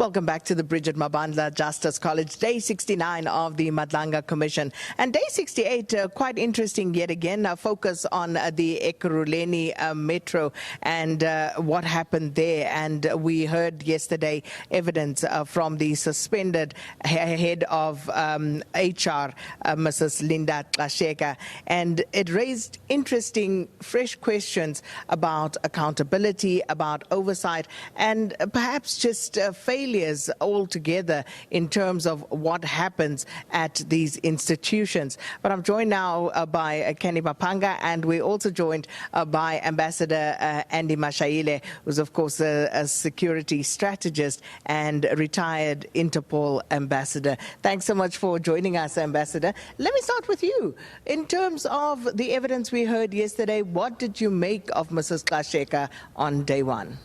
Welcome back to the Bridget Mabandla Justice College, day 69 of the Madlanga Commission. And day 68, quite interesting yet again, focus on the Ekurhuleni metro and what happened there. And we heard yesterday evidence from the suspended head of HR, Mrs. Linda Gxasheka. And it raised interesting, fresh questions about accountability, about oversight, and perhaps just failures altogether in terms of what happens at these institutions. But I'm joined now by Kenny Mapanga, and we're also joined by Ambassador Andy Mashaile, who's of course a security strategist and retired Interpol Ambassador. Thanks so much for joining us, Ambassador. Let me start with you. In terms of the evidence we heard yesterday, what did you make of Mrs. Gxasheka on day one?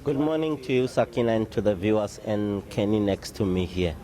Good morning to you, Sakina, and to the viewers, and Kenny next to me here.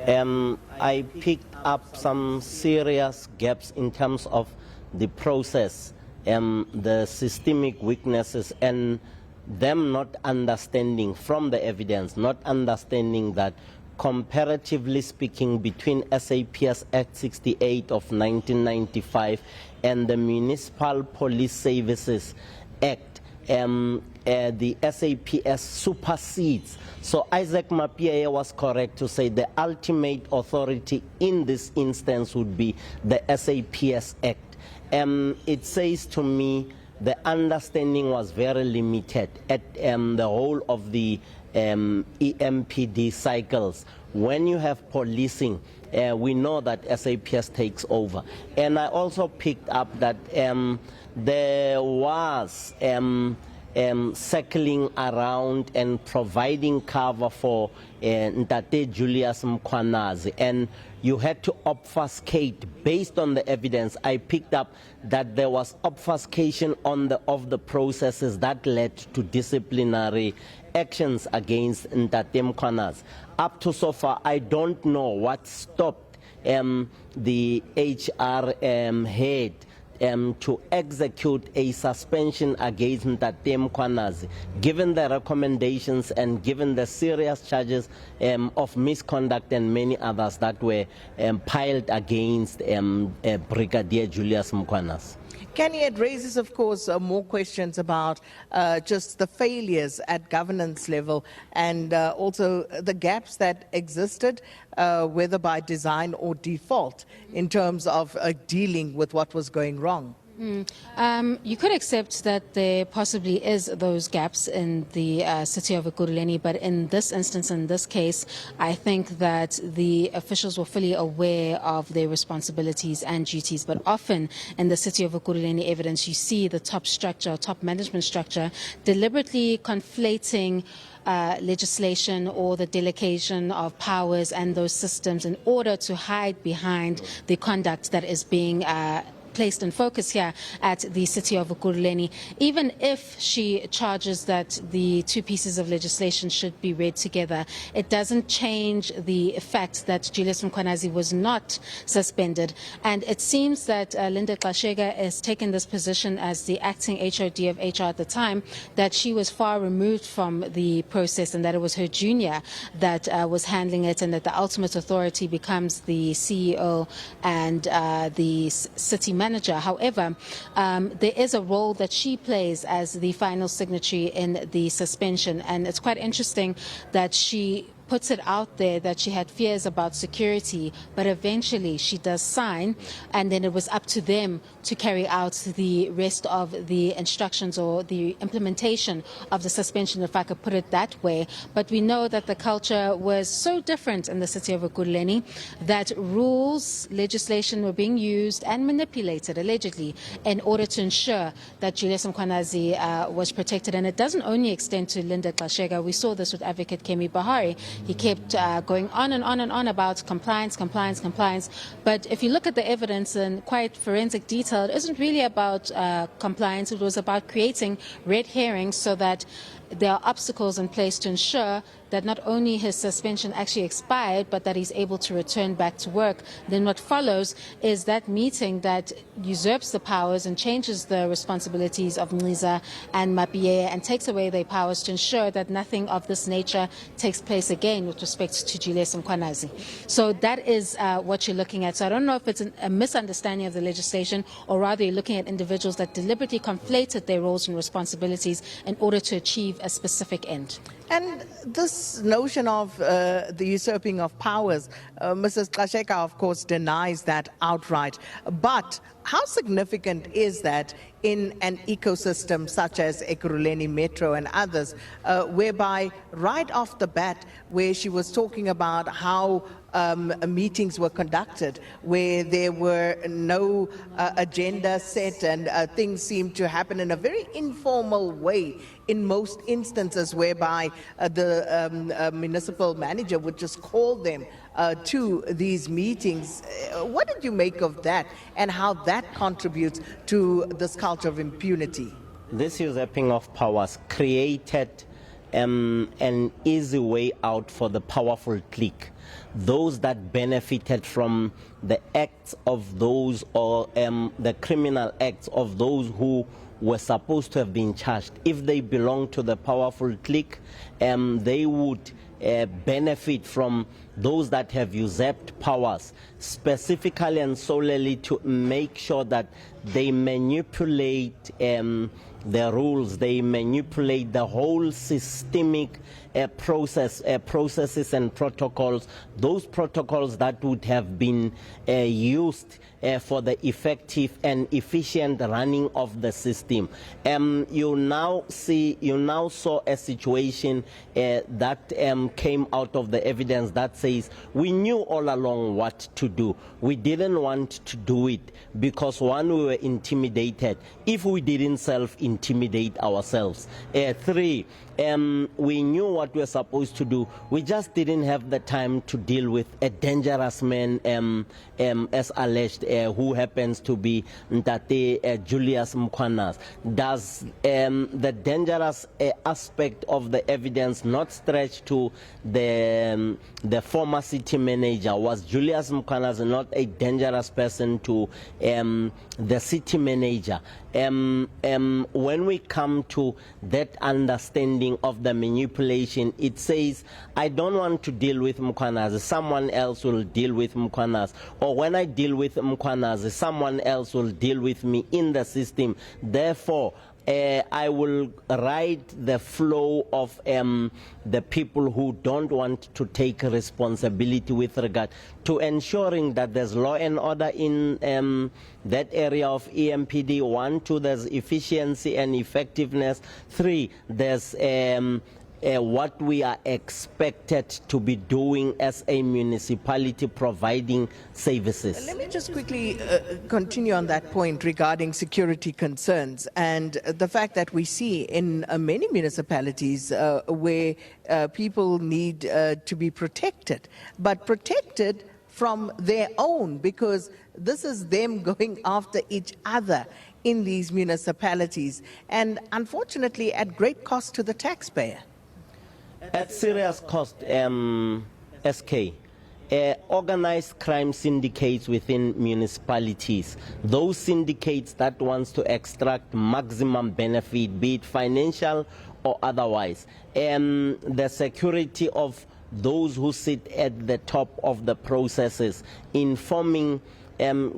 I picked up some serious gaps in terms of the process, the systemic weaknesses, and them not understanding from the evidence, not understanding that comparatively speaking between SAPS Act 68 of 1995 and the Municipal Police Services Act, the SAPS supersedes. So Isaac Mapia was correct to say the ultimate authority in this instance would be the SAPS Act. It says to me the understanding was very limited at the whole of the EMPD cycles. When you have policing, we know that SAPS takes over. And I also picked up that there was circling around and providing cover for Ntate Julius Mkhwanazi, and you had to obfuscate based on the evidence. I picked up that there was obfuscation on of the processes that led to disciplinary actions against Ntate Mkhwanazi. Up to so far, I don't know what stopped the HR head to execute a suspension against Ntate Mkhwanazi, given the recommendations and given the serious charges of misconduct and many others that were piled against Brigadier Julius Mkhwanazi. Kenny, it raises, of course, more questions about just the failures at governance level and also the gaps that existed, whether by design or default, in terms of dealing with what was going wrong. You could accept that there possibly is those gaps in the city of Ekurhuleni, but in this instance, in this case, I think that the officials were fully aware of their responsibilities and duties. But often in the city of Ekurhuleni evidence, you see the top structure, top management structure, deliberately conflating legislation or the delegation of powers and those systems in order to hide behind the conduct that is being placed in focus here at the city of Ekurhuleni. Even if she charges that the two pieces of legislation should be read together, it doesn't change the fact that Julius Mkhwanazi was not suspended. And it seems that Linda Gxasheka has taken this position as the acting HOD of HR at the time, that she was far removed from the process and that it was her junior that was handling it, and that the ultimate authority becomes the CEO and the city manager. However, there is a role that she plays as the final signatory in the suspension, and it's quite interesting that she puts it out there that she had fears about security, but eventually she does sign, and then it was up to them to carry out the rest of the instructions or the implementation of the suspension, if I could put it that way. But we know that the culture was so different in the city of Ekurhuleni that rules, legislation were being used and manipulated, allegedly, in order to ensure that Julius Mkhwanazi was protected. And it doesn't only extend to Linda Gxasheka. We saw this with Advocate Kemi Bahari. He kept going on and on and on about compliance, compliance, compliance. But if you look at the evidence in quite forensic detail, it isn't really about compliance. It was about creating red herrings so that there are obstacles in place to ensure that not only his suspension actually expired, but that he's able to return back to work. Then what follows is that meeting that usurps the powers and changes the responsibilities of Mliza and Mapiye and takes away their powers to ensure that nothing of this nature takes place again with respect to Julius Mkhwanazi. So that is what you're looking at. So I don't know if it's a misunderstanding of the legislation, or rather you're looking at individuals that deliberately conflated their roles and responsibilities in order to achieve a specific end. And this notion of the usurping of powers, Mrs. Gxasheka, of course, denies that outright. But how significant is that in an ecosystem such as Ekurhuleni Metro and others, whereby right off the bat, where she was talking about how meetings were conducted, where there were no agenda set and things seemed to happen in a very informal way in most instances, whereby the municipal manager would just call them to these meetings. What did you make of that, and how that contributes to this culture of impunity? This usurping of powers created an easy way out for the powerful clique, those that benefited from the acts of those, or the criminal acts of those who were supposed to have been charged. If they belong to the powerful clique, they would benefit from those that have usurped powers, specifically and solely to make sure that they manipulate the rules, they manipulate the whole systemic processes and protocols, those protocols that would have been used for the effective and efficient running of the system. You now saw a situation that came out of the evidence that says we knew all along what to do. We didn't want to do it because, one, we were intimidated. If we didn't self-intimidate ourselves. 3, we knew what we were supposed to do. We just didn't have the time to deal with a dangerous man, as alleged, who happens to be Ntate Julius Mkhwanazi. Does the dangerous aspect of the evidence not stretch to the former city manager? Was Julius Mkhwanazi not a dangerous person to the city manager? When we come to that understanding of the manipulation, it says, I don't want to deal with Mkhwanazi, someone else will deal with Mkhwanazi. Or when I deal with Mkhwanazi, someone else will deal with me in the system. Therefore, I will ride the flow of the people who don't want to take responsibility with regard to ensuring that there's law and order in that area of EMPD. 1, 2, there's efficiency and effectiveness. 3, there's what we are expected to be doing as a municipality providing services. Let me just quickly continue on that point regarding security concerns and the fact that we see in many municipalities where people need to be protected, but protected from their own, because this is them going after each other in these municipalities, and unfortunately at great cost to the taxpayer. At serious cost, SK. Organized crime syndicates within municipalities, those syndicates that wants to extract maximum benefit, be it financial or otherwise, the security of those who sit at the top of the processes, informing,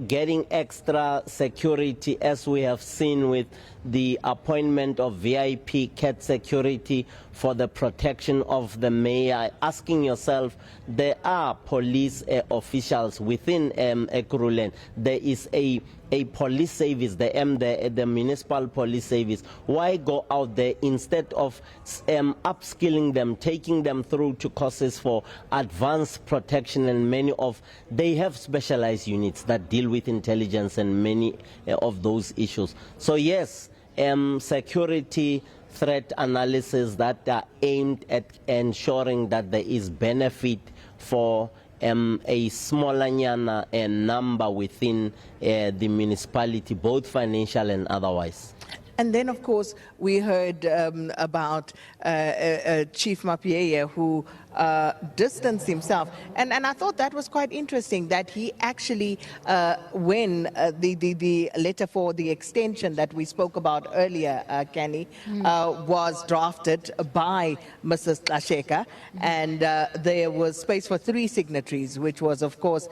getting extra security, as we have seen with the appointment of VIP cat security for the protection of the mayor. Asking yourself, there are police officials within Ekurhuleni. There is a police service, the municipal police service. Why go out there instead of upskilling them, taking them through to courses for advanced protection? And many of, they have specialized units that deal with intelligence and many of those issues. So yes, security threat analysis that are aimed at ensuring that there is benefit for a smaller number within the municipality, both financial and otherwise. And then, of course, we heard about Chief Mapieya, who distanced himself. And I thought that was quite interesting, that he actually, when the letter for the extension that we spoke about earlier, Kenny, was drafted by Mrs. Gxasheka, and there was space for 3 signatories, which was, of course,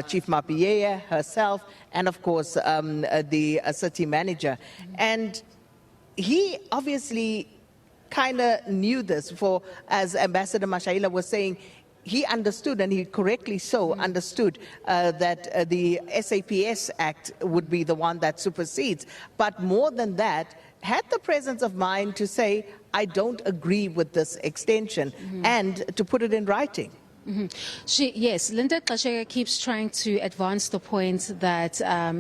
Chief Mapieya, herself, and, of course, the city manager. And he obviously kind of knew this, for, as Ambassador Mashaile was saying, he understood, and he correctly so understood, that the SAPS Act would be the one that supersedes. But more than that, had the presence of mind to say, I don't agree with this extension, and to put it in writing. Yes, Linda Gxasheka keeps trying to advance the point that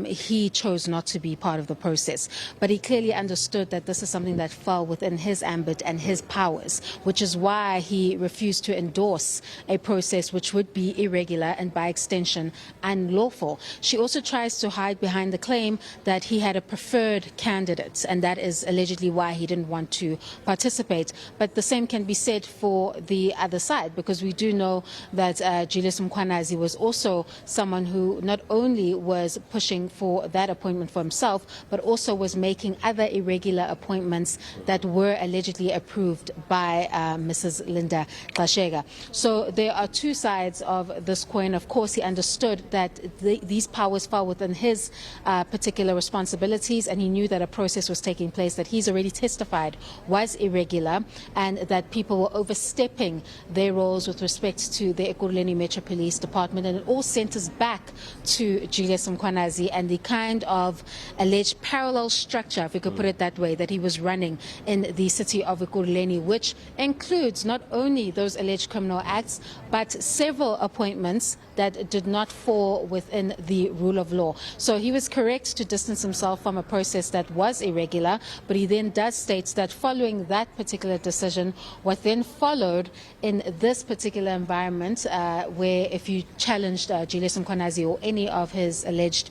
he chose not to be part of the process, but he clearly understood that this is something that fell within his ambit and his powers, which is why he refused to endorse a process which would be irregular and by extension unlawful. She also tries to hide behind the claim that he had a preferred candidate, and that is allegedly why he didn't want to participate. But the same can be said for the other side, because we do know that Julius Mkhwanazi was also someone who not only was pushing for that appointment for himself, but also was making other irregular appointments that were allegedly approved by Mrs. Linda Gxasheka. So there are 2 sides of this coin. Of course, he understood that these powers fell within his particular responsibilities, and he knew that a process was taking place that he's already testified was irregular, and that people were overstepping their roles with respect to the Ekurhuleni Metro Police Department, and it all centers back to Julius Mkhwanazi and the kind of alleged parallel structure, if we could put it that way, that he was running in the city of Ekurhuleni, which includes not only those alleged criminal acts, but several appointments that did not fall within the rule of law. So he was correct to distance himself from a process that was irregular, but he then does state that following that particular decision, what then followed in this particular environment, where if you challenged Julius Mkhwanazi or any of his alleged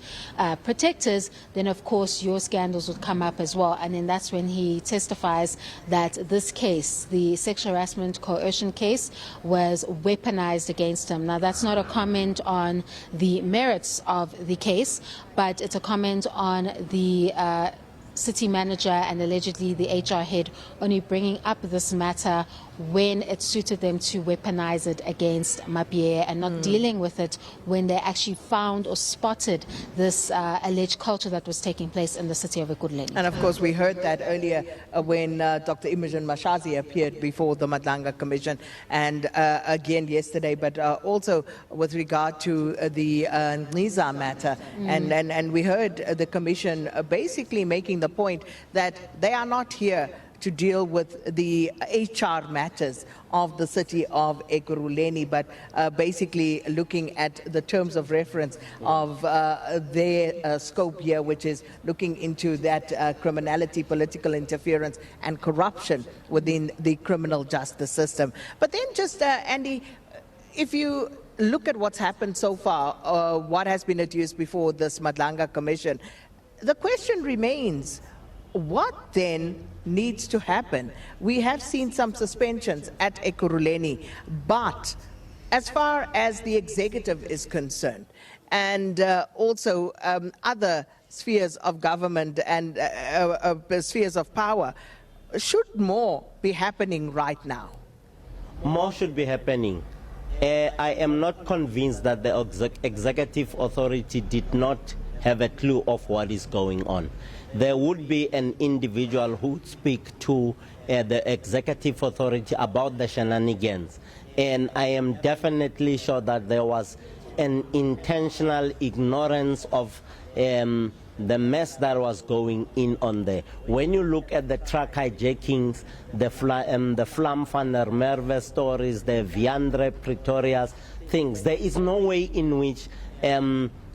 protectors, then of course your scandals would come up as well. And then that's when he testifies that this case, the sexual harassment coercion case, was weaponized against him. Now, that's not a comment on the merits of the case, but it's a comment on the city manager and allegedly the HR head only bringing up this matter when it suited them to weaponize it against Mapieya, and not dealing with it when they actually found or spotted this alleged culture that was taking place in the city of Ekurhuleni. And of course, we heard that earlier when Dr. Imogen Mashaile appeared before the Madlanga Commission, and again yesterday, but also with regard to the Niza matter. And we heard the Commission basically making the point that they are not here to deal with the HR matters of the city of Ekurhuleni, but basically looking at the terms of reference of their scope here, which is looking into that criminality, political interference and corruption within the criminal justice system. But then just, Andy, if you look at what's happened so far, what has been adduced before this Madlanga Commission, the question remains, what then needs to happen? We have seen some suspensions at Ekurhuleni, but as far as the executive is concerned, and also other spheres of government and spheres of power, should more be happening right now? More should be happening. I am not convinced that the executive authority did not have a clue of what is going on. There would be an individual who would speak to the executive authority about the shenanigans. And I am definitely sure that there was an intentional ignorance of the mess that was going on there. When you look at the truck hijackings, the Flam van der Merwe stories, the Viandre Pretoria's things, there is no way in which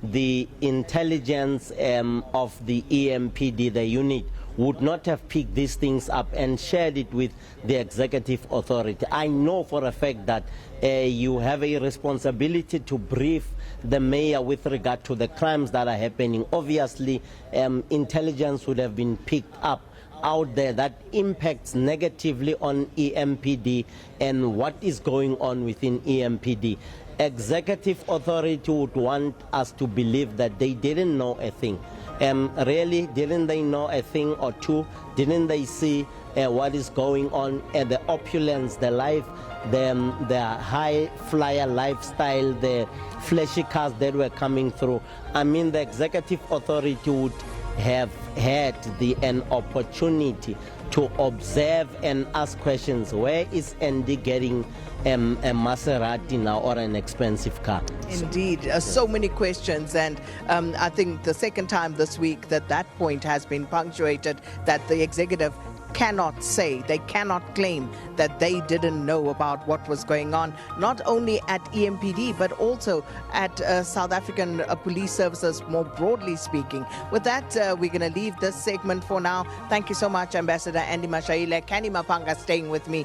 the intelligence of the EMPD, the unit, would not have picked these things up and shared it with the executive authority. I know for a fact that you have a responsibility to brief the mayor with regard to the crimes that are happening. Obviously, intelligence would have been picked up out there that impacts negatively on EMPD and what is going on within EMPD. Executive authority would want us to believe that they didn't know a thing. Really, didn't they know a thing or two? Didn't they see what is going on at the opulence, the life, the high flyer lifestyle, the flashy cars that were coming through? I mean, the executive authority would have had an opportunity to observe and ask questions. Where is Andy getting a Maserati now, or an expensive car? Indeed, so many questions, and I think the second time this week that point has been punctuated, that the executive cannot say, they cannot claim that they didn't know about what was going on, not only at EMPD, but also at South African police services, more broadly speaking. With that, we're going to leave this segment for now. Thank you so much, Ambassador Andy Mashaile. Kenny Mapanga staying with me.